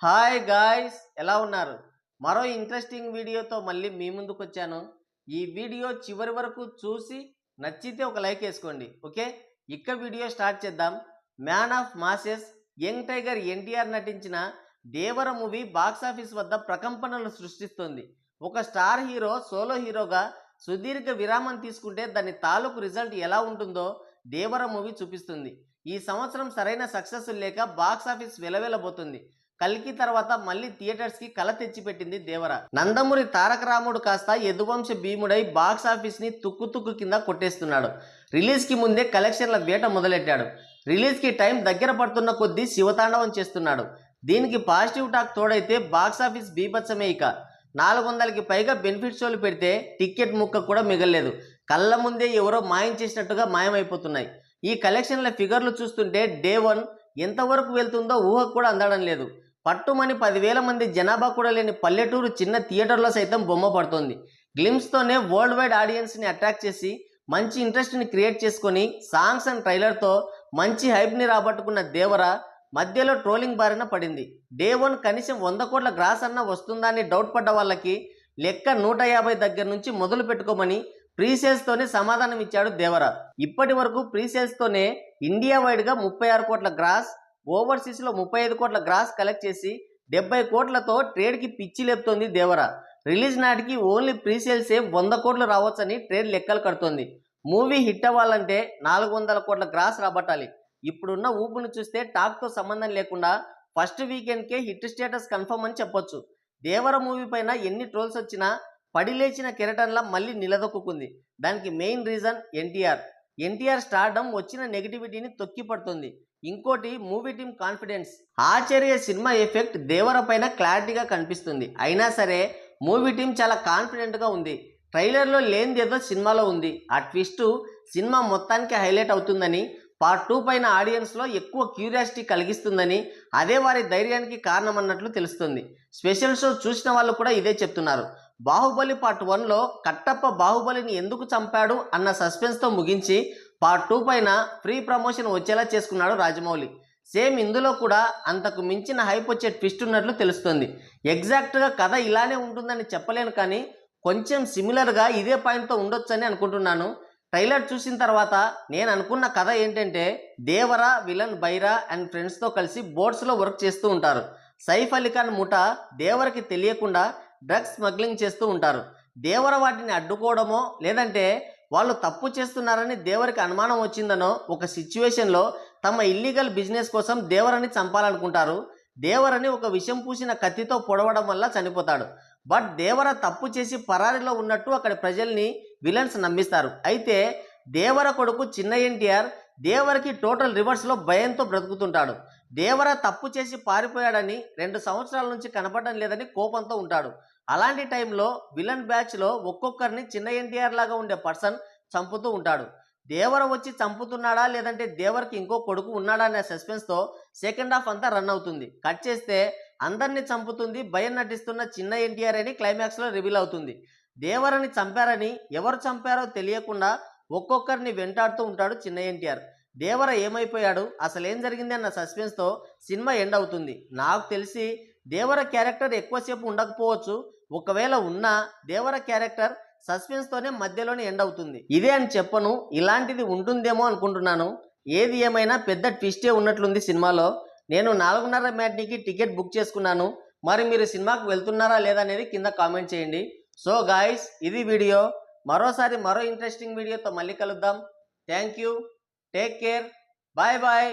Hi guys, ఎలా ఉన్నారు? మరో ఇంట్రెస్టింగ్ వీడియోతో మళ్ళీ మీ ముందుకు వచ్చాను. ఈ వీడియో చివరి వరకు చూసి నచ్చితే ఒక లైక్ వేసుకోండి. ఓకే, ఇక వీడియో స్టార్ట్ చేద్దాం. Man of masses young tiger NTR నటించిన దేవర మూవీ బాక్సాఫీస్ వద్ద ప్రకంపనలు సృష్టిస్తుంది. ఒక స్టార్ హీరో సోలో హీరోగా సుదీర్ఘ విరామం తీసుకుంటే దాని తాలూకు రిజల్ట్ ఎలా ఉంటుందో దేవర మూవీ చూపిస్తుంది. ఈ సంవత్సరం సరైన సక్సెస్ లేక బాక్సాఫీస్ వెలవెలబోతుంది. కల్కి తర్వాత మళ్ళీ థియేటర్స్ కి కళ తెచ్చిపెట్టింది దేవర. నందమూరి తారక రాముడు కాస్త యదువంశ భీముడై బాక్స్ ఆఫీస్ ని తుక్కు కింద కొట్టేస్తున్నాడు. రిలీజ్ కి ముందే కలెక్షన్ల వేట మొదలెట్టాడు. రిలీజ్ కి టైం దగ్గర పడుతున్న కొద్దీ శివతాండవం చేస్తున్నాడు. దీనికి పాజిటివ్ టాక్ తోడైతే బాక్స్ ఆఫీస్ బీభత్సమే. ఇక 400కి పైగా బెనిఫిట్ షోలు పెడితే టికెట్ ముక్క కూడా మిగలలేదు. కళ్ళ ముందే ఎవరో మాయం చేసినట్టుగా మాయమైపోతున్నాయి. ఈ కలెక్షన్ల ఫిగర్లు చూస్తుంటే డే 1 ఎంతవరకు వెళ్తుందో ఊహకు కూడా అందడం లేదు. పట్టుమని 10,000 మంది జనాభా కూడా లేని పల్లెటూరు చిన్న థియేటర్లో సైతం బొమ్మ పడుతోంది. గ్లిమ్స్తోనే వరల్డ్ వైడ్ ఆడియన్స్ని అట్రాక్ట్ చేసి మంచి ఇంట్రెస్ట్ని క్రియేట్ చేసుకొని సాంగ్స్ అండ్ ట్రైలర్తో మంచి హైప్ని రాబట్టుకున్న దేవర మధ్యలో ట్రోలింగ్ బారిన పడింది. డే 1 కనీసం 100 కోట్ల గ్రాస్ అన్న వస్తుందా అని డౌట్ పడ్డ వాళ్ళకి లెక్క 150 దగ్గర నుంచి మొదలు పెట్టుకోమని ప్రీసేల్స్తోనే సమాధానం ఇచ్చాడు దేవర. ఇప్పటి వరకు ప్రీసేల్స్తోనే ఇండియా వైడ్గా 36 కోట్ల గ్రాస్, ఓవర్సీస్లో 35 కోట్ల గ్రాస్ కలెక్ట్ చేసి 70 కోట్లతో ట్రేడ్కి పిచ్చి లేపుతోంది దేవర. రిలీజ్ నాటికి ఓన్లీ ప్రీసేల్సే 100 కోట్లు రావచ్చని ట్రేడ్ లెక్కలు కడుతోంది. మూవీ హిట్ అవ్వాలంటే 400 కోట్ల గ్రాస్ రాబట్టాలి. ఇప్పుడున్న ఊపును చూస్తే టాక్తో సంబంధం లేకుండా ఫస్ట్ వీకెండ్కే హిట్ స్టేటస్ కన్ఫర్మ్ అని చెప్పొచ్చు. దేవర మూవీ పైన ఎన్ని ట్రోల్స్ వచ్చినా పడిలేచిన కెరటన్లా మళ్ళీ నిలదొక్కుంది. దానికి మెయిన్ రీజన్ ఎన్టీఆర్ స్టార్డమ్ వచ్చిన నెగిటివిటీని తొక్కిపడుతుంది. ఇంకోటి మూవీ టీమ్ కాన్ఫిడెన్స్. ఆచార్య సినిమా ఎఫెక్ట్ దేవర పైన క్లారిటీగా కనిపిస్తుంది. అయినా సరే మూవీ టీం చాలా కాన్ఫిడెంట్గా ఉంది. ట్రైలర్లో లేనిదేదో సినిమాలో ఉంది. ఆ ట్విస్ట్ సినిమా మొత్తానికి హైలైట్ అవుతుందని, పార్ట్ 2 పైన ఆడియన్స్లో ఎక్కువ క్యూరియాసిటీ కలిగిస్తుందని, అదే వారి ధైర్యానికి కారణమన్నట్లు తెలుస్తుంది. స్పెషల్ షో చూసిన వాళ్ళు కూడా ఇదే చెప్తున్నారు. బాహుబలి పార్ట్ 1లో కట్టప్ప బాహుబలిని ఎందుకు చంపాడు అన్న సస్పెన్స్తో ముగించి పార్ట్ 2 పైన ఫ్రీ ప్రమోషన్ వచ్చేలా చేసుకున్నాడు రాజమౌళి. సేమ్ ఇందులో కూడా అంతకు మించిన హైప్ వచ్చే ట్విస్ట్ ఉన్నట్లు తెలుస్తుంది. ఎగ్జాక్ట్గా కథ ఇలానే ఉంటుందని చెప్పలేను, కానీ కొంచెం సిమిలర్గా ఇదే పాయింట్తో ఉండొచ్చని అనుకుంటున్నాను. ట్రైలర్ చూసిన తర్వాత నేను అనుకున్న కథ ఏంటంటే, దేవర విలన్ బైరా అండ్ ఫ్రెండ్స్తో కలిసి బోట్స్లో వర్క్ చేస్తూ ఉంటారు. సైఫ్ అలీ ఖాన్ ముఠా దేవరకి తెలియకుండా డ్రగ్స్ స్మగ్లింగ్ చేస్తూ ఉంటారు. దేవర వాటిని అడ్డుకోవడమో లేదంటే వాళ్ళు తప్పు చేస్తున్నారని దేవరికి అనుమానం వచ్చిందనో ఒక సిచ్యువేషన్లో తమ ఇల్లీగల్ బిజినెస్ కోసం దేవరని చంపాలనుకుంటారు. దేవరని ఒక విషం పూసిన కత్తితో పొడవడం వల్ల చనిపోతాడు. బట్ దేవర తప్పు చేసి పరారీలో ఉన్నట్టు అక్కడి ప్రజల్ని విలన్స్ నమ్మిస్తారు. అయితే దేవర కొడుకు చిన్న ఎన్టీఆర్ దేవరకి టోటల్ రివర్స్లో భయంతో బ్రతుకుతుంటాడు. దేవర తప్పు చేసి పారిపోయాడని 2 సంవత్సరాల నుంచి కనపడడం లేదని కోపంతో ఉంటాడు. అలాంటి టైంలో విలన్ బ్యాచ్లో ఒక్కొక్కరిని చిన్న ఎన్టీఆర్ లాగా ఉండే పర్సన్ చంపుతూ ఉంటాడు. దేవర వచ్చి చంపుతున్నాడా లేదంటే దేవరికి ఇంకో కొడుకు ఉన్నాడా అనే సస్పెన్స్తో సెకండ్ హాఫ్ అంతా రన్ అవుతుంది. కట్ చేస్తే అందరినీ చంపుతుంది భయం నటిస్తున్న చిన్న ఎన్టీఆర్ అని క్లైమాక్స్లో రివీల్ అవుతుంది. దేవరని చంపారని ఎవరు చంపారో తెలియకుండా ఒక్కొక్కరిని వెంటాడుతూ ఉంటాడు చిన్న ఎన్టీఆర్. దేవర ఏమైపోయాడు, అసలు ఏం జరిగింది అన్న సస్పెన్స్తో సినిమా ఎండ్ అవుతుంది. నాకు తెలిసి దేవర క్యారెక్టర్ ఎక్కువసేపు ఉండకపోవచ్చు. ఒకవేళ ఉన్నా దేవర క్యారెక్టర్ సస్పెన్స్తోనే మధ్యలోనే ఎండ్ అవుతుంది. ఇదే అని చెప్పను, ఇలాంటిది ఉంటుందేమో అనుకుంటున్నాను. ఏది ఏమైనా పెద్ద ట్విస్టే ఉన్నట్లుంది సినిమాలో. నేను 4:30 మ్యాట్నీకి టికెట్ బుక్ చేసుకున్నాను. మరి మీరు సినిమాకు వెళ్తున్నారా లేదా అనేది కింద కామెంట్ చేయండి. సో గాయ్స్, ఇది వీడియో. మరోసారి మరో ఇంట్రెస్టింగ్ వీడియోతో మళ్ళీ కలుద్దాం. Thank you, take care, bye bye.